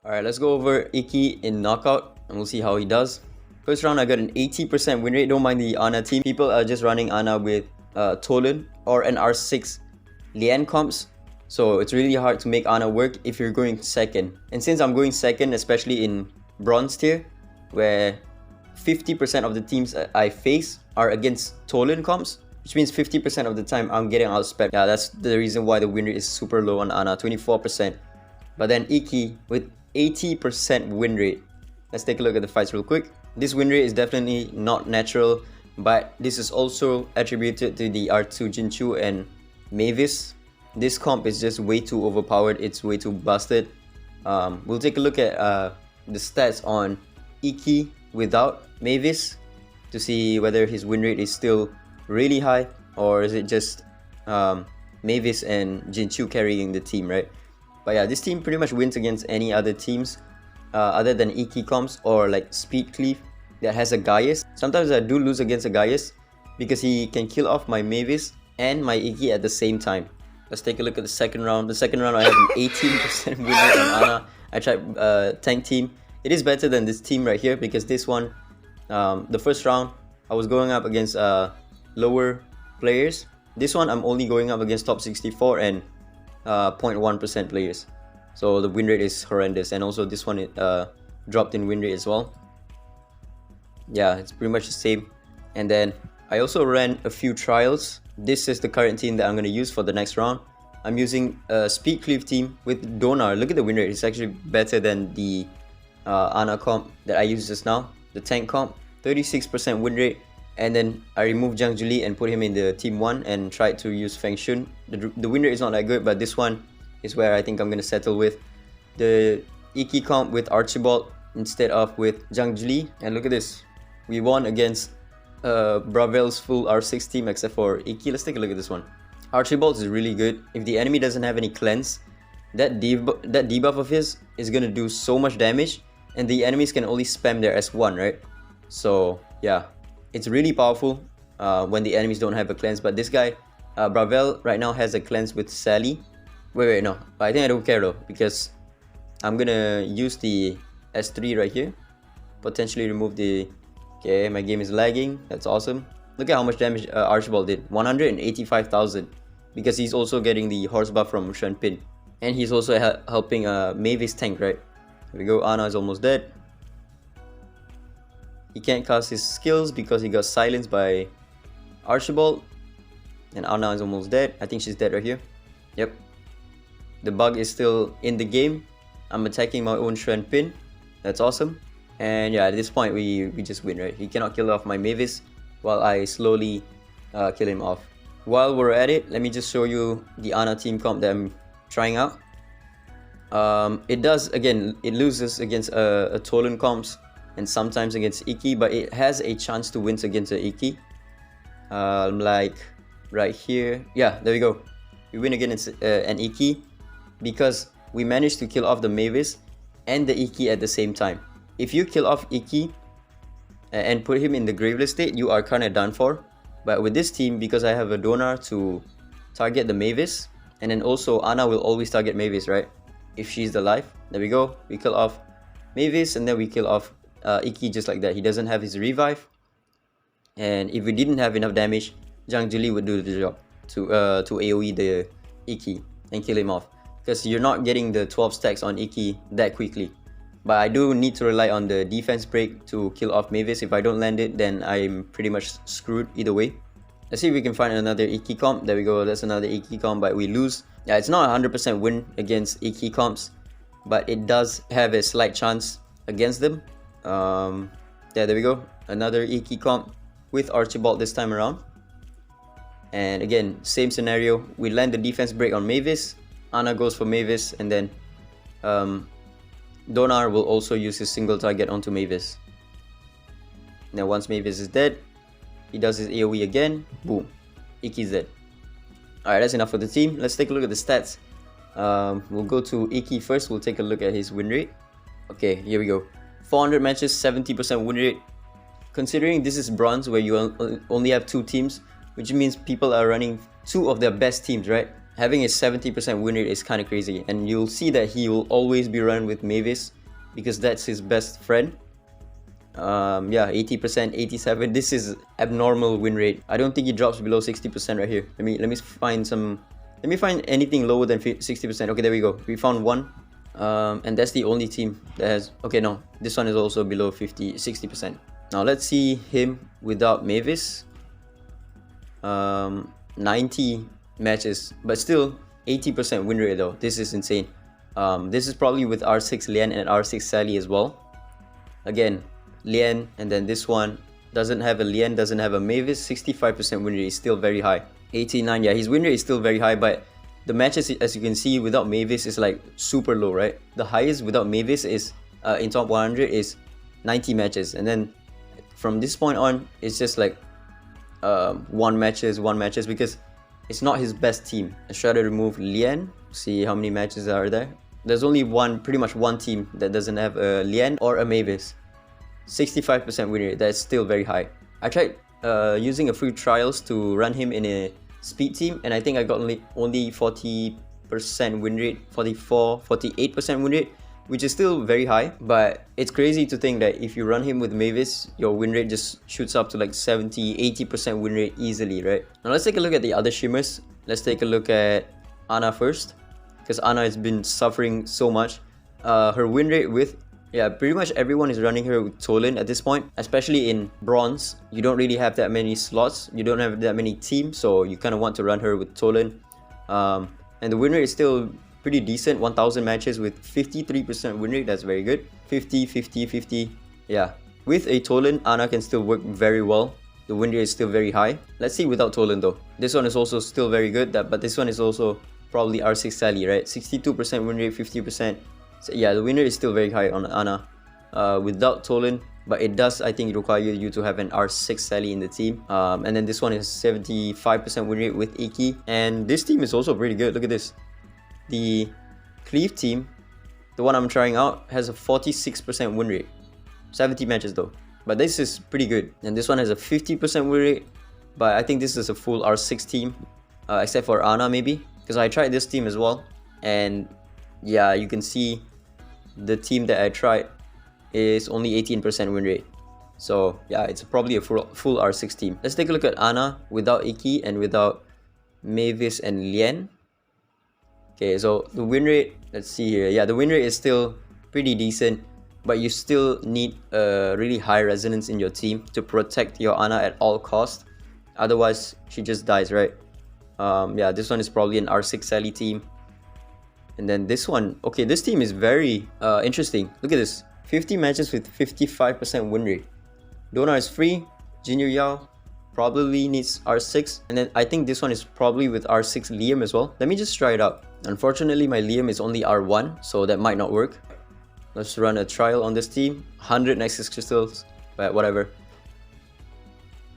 Alright, let's go over Ikki in knockout and we'll see how he does. First round I got an 80% win rate. Don't mind the Anna team. People are just running Anna with Toland or an R6 Lian comps. So it's really hard to make Anna work if you're going second. And since I'm going second, especially in bronze tier, where 50% of the teams I face are against Toland comps, which means 50% of the time I'm getting outspec. Yeah, that's the reason why the win rate is super low on Anna, 24%. But then Ikki with 80% win rate. Let's take a look at the fights real quick. This win rate is definitely not natural, but this is also attributed to the R2 Jinchu and Mavis. This comp is just way too overpowered, it's way too busted. We'll take a look at the stats on Ikki without Mavis to see whether his win rate is still really high or is it just Mavis and Jinchu carrying the team, right? But yeah, this team pretty much wins against any other teams other than Ikki comps or like Speed Cleave that has a Ggez. Sometimes I do lose against a Ggez because he can kill off my Mavis and my Ikki at the same time. Let's take a look at the second round. The second round I have an 18% win rate on Anna. I tried tank team. It is better than this team right here because this one, the first round I was going up against lower players. This one I'm only going up against top 64 and 0.1% players. So the win rate is horrendous, and also this one dropped in win rate as well. Yeah, it's pretty much the same. And then I also ran a few trials. This is the current team that I'm going to use for the next round. I'm using a Speed Cleave team with Donar. Look at the win rate, it's actually better than the Anna comp that I used just now. The tank comp, 36% win rate. And then I removed Zhang Juli and put him in the team 1 and tried to use Feng Shun. The win rate is not that good, but this one is where I think I'm going to settle with. The Iki comp with Archibald instead of with Zhang Juli. And look at this. We won against Bravel's full R6 team except for Iki. Let's take a look at this one. Archibald is really good. If the enemy doesn't have any cleanse, that debuff of his is going to do so much damage. And the enemies can only spam their S1, right? So yeah. It's really powerful when the enemies don't have a cleanse, but this guy, Bravel, right now has a cleanse with Sally. Wait, no. I think I don't care though, because I'm gonna use the S3 right here. Potentially remove the... Okay, my game is lagging. That's awesome. Look at how much damage Archibald did. 185,000. Because he's also getting the horse buff from Shen Pin. And he's also helping Mavis tank, right? Here we go. Anna is almost dead. He can't cast his skills because he got silenced by Archibald. And Anna is almost dead. I think she's dead right here. Yep. The bug is still in the game. I'm attacking my own Shen Pin. That's awesome. And yeah, at this point we just win, right? He cannot kill off my Mavis while I slowly kill him off. While we're at it, let me just show you the Anna team comp that I'm trying out. It does, again, it loses against a Toland comps and sometimes against Ikki, but it has a chance to win against the Ikki. Like right here. Yeah, there we go. We win against an Ikki because we managed to kill off the Mavis and the Ikki at the same time. If you kill off Ikki and put him in the graveless state, you are kind of done for. But with this team, because I have a Donar to target the Mavis, and then also Anna will always target Mavis, right? If she's alive. There we go. We kill off Mavis and then we kill off Ikki just like that. He doesn't have his revive, and if we didn't have enough damage, Zhang Juli would do the job to AoE the Ikki and kill him off, because you're not getting the 12 stacks on Ikki that quickly. But I do need to rely on the defense break to kill off Mavis. If I don't land it, then I'm pretty much screwed either way. Let's see if we can find another Ikki comp. There we go. That's another Ikki comp, but we lose. Yeah, it's not 100% win against Ikki comps, but it does have a slight chance against them. Yeah, there we go. Another Ikki comp with Archibald this time around. And again, same scenario. We land the defense break on Mavis. Anna goes for Mavis, and then Donar will also use his single target onto Mavis. Now once Mavis is dead, he does his AoE again. Boom. Ikki's dead. Alright, that's enough for the team. Let's take a look at the stats. We'll go to Ikki first. We'll take a look at his win rate. Okay, here we go. 400 matches, 70% win rate. Considering this is bronze where you only have 2 teams, which means people are running 2 of their best teams, right? having a 70% win rate is kind of crazy, and you'll see that he will always be run with Mavis because that's his best friend. Yeah, 80%, 87. This is abnormal win rate. I don't think he drops below 60% right here. Let me find some. Let me find anything lower than 60%. Okay, there we go. We found one. And that's the only team that has. Okay, no, this one is also below 60%. Now let's see him without Mavis. 90 matches, but still 80% win rate though. This is insane. This is probably with R6 Lian and R6 Sally as well. Again, Lian, and then this one doesn't have a Lian, doesn't have a Mavis. 65% win rate is still very high. 89, yeah, his win rate is still very high, but the matches, as you can see, without Mavis is like super low, right? The highest without Mavis is in top 100 is 90 matches, and then from this point on, it's just like one matches because it's not his best team. Let's try to remove Lian. See how many matches are there. There's only pretty much one team that doesn't have a Lian or a Mavis. 65% win rate. That's still very high. I tried using a free trials to run him in a speed team, and I think I got only 40% win rate, 48% win rate, which is still very high. But it's crazy to think that if you run him with Mavis, your win rate just shoots up to like 70-80% win rate easily, right? Now let's take a look at the other shimmers. Let's take a look at Anna first, because Anna has been suffering so much. Her win rate with, yeah, pretty much everyone is running her with Toland at this point, especially in bronze. You don't really have that many slots, you don't have that many teams, so you kind of want to run her with Toland. And the win rate is still pretty decent, 1000 matches with 53% win rate. That's very good. 50, 50, 50. Yeah, with a Toland, Anna can still work very well. The win rate is still very high. Let's see without Toland though. This one is also still very good, but this one is also probably R6 Sally, right? 62% win rate, 50%. So yeah, the win rate is still very high on Anna without Toland, but it does, I think, require you to have an R6 Sally in the team. And then this one is 75% win rate with Ikki, and this team is also pretty good. Look at this. The Cleave team, the one I'm trying out, has a 46% win rate. 70 matches though, but this is pretty good. And this one has a 50% win rate, but I think this is a full R6 team, except for Anna maybe, because I tried this team as well, and yeah, you can see the team that I tried is only 18% win rate. So yeah, it's probably a full R6 team. Let's take a look at Anna without Ikki and without Mavis and Lian. Okay, so the win rate, let's see here. Yeah, the win rate is still pretty decent, but you still need a really high resonance in your team to protect your Anna at all costs. Otherwise, she just dies, right? Yeah, this one is probably an R6 Sally team. And then this one, okay, this team is very interesting. Look at this, 50 matches with 55% win rate. Donar is free. Jinyu Yao probably needs R6. And then I think this one is probably with R6 Liam as well. Let me just try it out. Unfortunately, my Liam is only R1, so that might not work. Let's run a trial on this team. 100 Nexus Crystals, but whatever.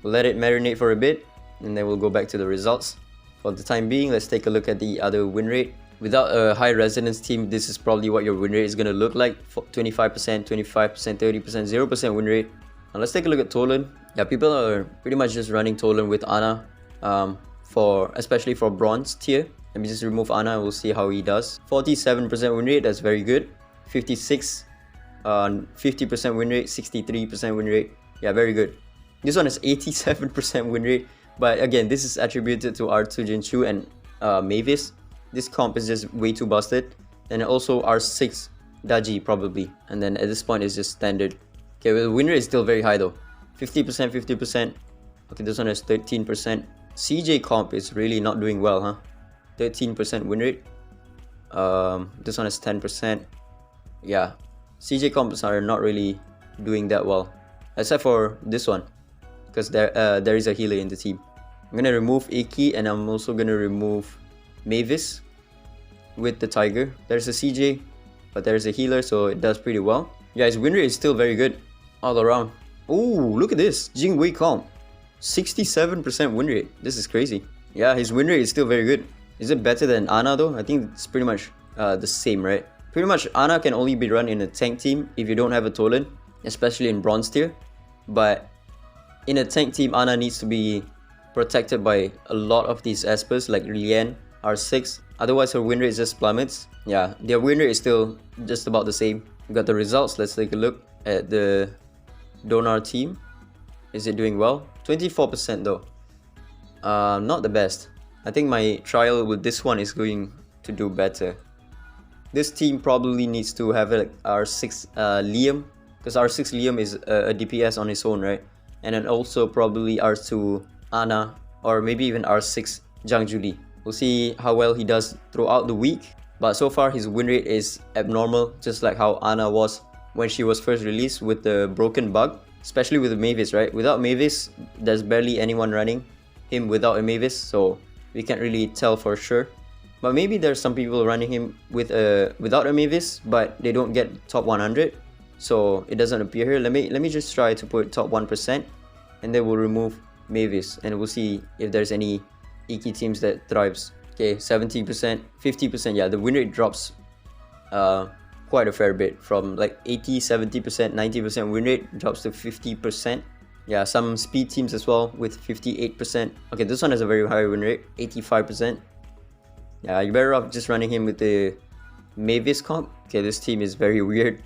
We'll let it marinate for a bit, and then we'll go back to the results. For the time being, let's take a look at the other win rate. Without a high resonance team, this is probably what your win rate is going to look like. 25%, 25%, 30%, 0% win rate. Now let's take a look at Toland. Yeah, people are pretty much just running Toland with Anna, especially for bronze tier. Let me just remove Anna and we'll see how he does. 47% win rate, that's very good. 56, 50% win rate, 63% win rate. Yeah, very good. This one is 87% win rate, but again, this is attributed to R2 Jinchu and Mavis. This comp is just way too busted. And also R6 Daji probably. And then at this point it's just standard. Okay, well, the win rate is still very high though. 50%, 50%. Okay, this one has 13%. CJ comp is really not doing well, huh? 13% win rate. This one has 10%. Yeah, CJ comps are not really doing that well, except for this one, because there is a healer in the team. I'm gonna remove Ikki, and I'm also gonna remove Mavis with the Tiger. There's a CJ, but there's a healer, so it does pretty well. Yeah, his win rate is still very good all around. Oh, look at this, Jingwei comp, 67% win rate. This is crazy. Yeah, his win rate is still very good. Is it better than Anna though? I think it's pretty much the same, right? Pretty much Anna can only be run in a tank team if you don't have a Toland, especially in bronze tier. But in a tank team, Anna needs to be protected by a lot of these espers like Lian, R6. Otherwise, her win rate just plummets. Yeah, their win rate is still just about the same. We got the results. Let's take a look at the Donar team. Is it doing well? 24% though. Not the best. I think my trial with this one is going to do better. This team probably needs to have like R6 Liam, because R6 Liam is a DPS on his own, right? And then also probably R2 Anna, or maybe even R6 Zhang Juli. We'll see how well he does throughout the week. But so far his win rate is abnormal, just like how Anna was when she was first released with the broken bug. Especially with Mavis, right? Without Mavis, there's barely anyone running him without a Mavis, so we can't really tell for sure. But maybe there's some people running him with without a Mavis, but they don't get top 100, so it doesn't appear here. Let me just try to put top 1%, and then we'll remove Mavis, and we'll see if there's any Iki teams that thrives. Okay, 70%, 50%. Yeah, the win rate drops quite a fair bit, from like 80, 70%, 90% win rate drops to 50%. Yeah, some speed teams as well with 58%. Okay, this one has a very high win rate, 85%. Yeah, you're better off just running him with the Mavis comp. Okay, this team is very weird.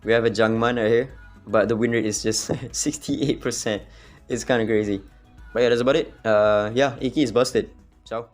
We have a Jungman right here, but the win rate is just 68%. It's kind of crazy. But yeah, that's about it. Yeah, Ikki is busted. Ciao.